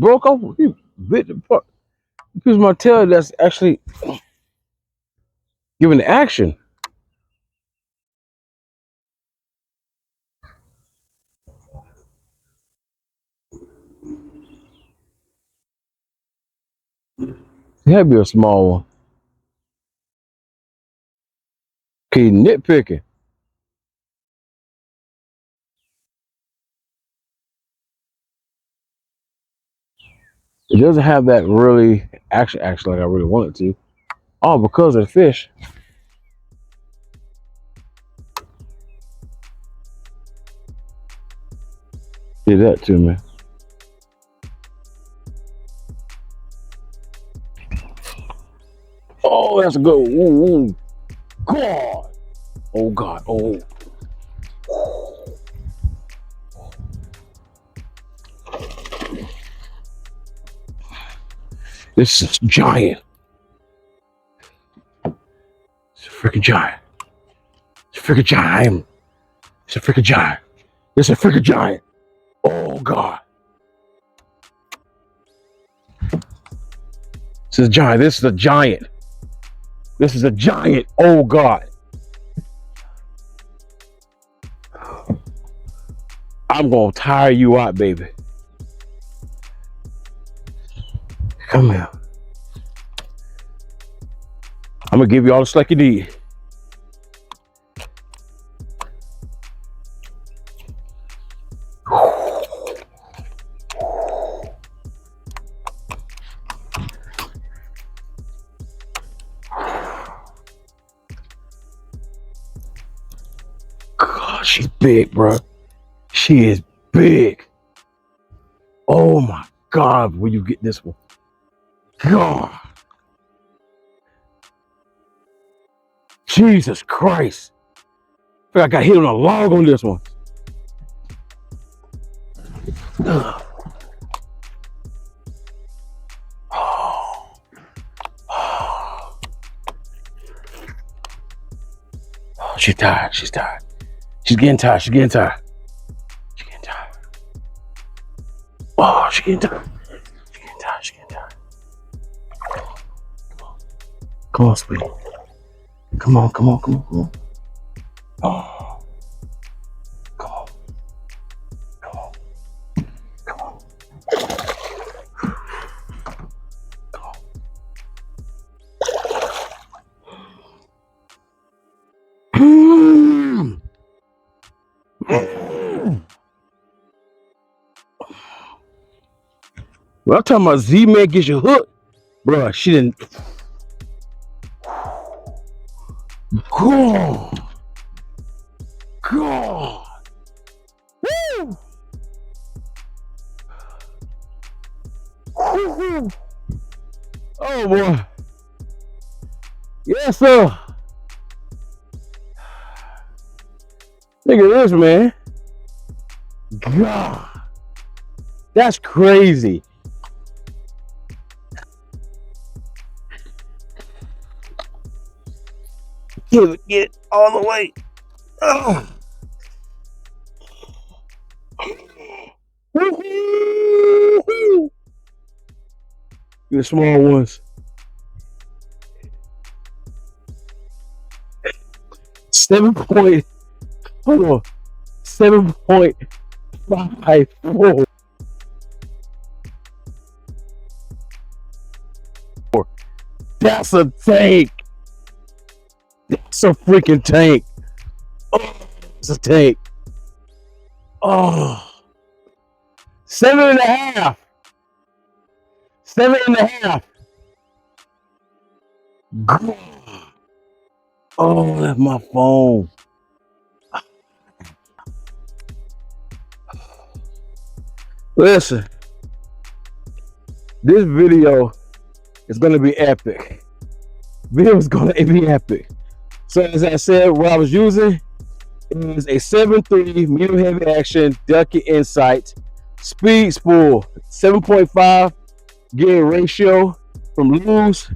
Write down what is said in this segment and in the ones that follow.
broke off. He bit the part. Here's my tail that's actually giving the action. It had to be a small one. Okay, nitpicking. It doesn't have that really action like I really want it to. Oh, because of the fish. Did that to me. Oh, that's a good. Ooh, ooh. God. Oh God. Oh. This is giant. It's a freaking giant. It's a freaking giant. It's a freaking giant. It's a freaking giant. Oh God. This is a giant. This is a giant. This is a giant. Oh God. I'm gonna tire you out, baby. Come here. I'm gonna give you all the slack you need. God, she's big, bro. She is big. Oh my God, will you get this one? God. Jesus Christ. I feel like I got hit on a log on this one. She's tired. She's tired. She's getting tired. She's getting tired. She's getting tired. Oh, she's getting tired. She's getting tired. She's getting tired. Come on, sweetie. Come on, come on, come on, come on. Oh. Come on. Come on. Come on. Come on. Well, I'm talking about Z-Man gets you hooked. Bruh, she didn't. God. God. Woo. Woo-hoo. Oh boy. Yes, sir. Look at this, man. God. That's crazy. Get it all the way. Oh. Woo-hoo. The small ones. 7.54. 7.54. That's a tank. That's a freaking tank. Oh, it's a tank. Oh. 7.5. 7.5. God. Oh, that's my phone. Listen, this video is gonna be epic. Video is gonna be epic. So as I said, what I was using is a 7.3 medium heavy action Ducky Insight speed spool, 7.5 gear ratio from Lewis,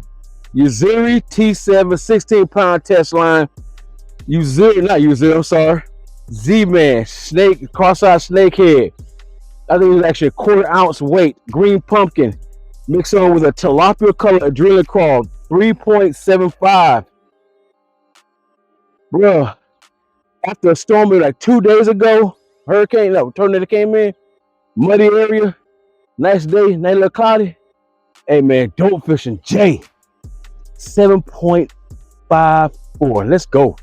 Uziri T7 16-pound test line. Uziri, not Uziri, I'm sorry. Z-Man, snake, cross-eyed snakehead. I think it was actually a 1/4 ounce weight, green pumpkin, mixed on with a tilapia color adrenaline crawl, 3.75. Bro, after a storm like 2 days ago, tornado came in, muddy area, nice day, nice little cloudy. Hey man, dope fishing, J, 7.54. Let's go.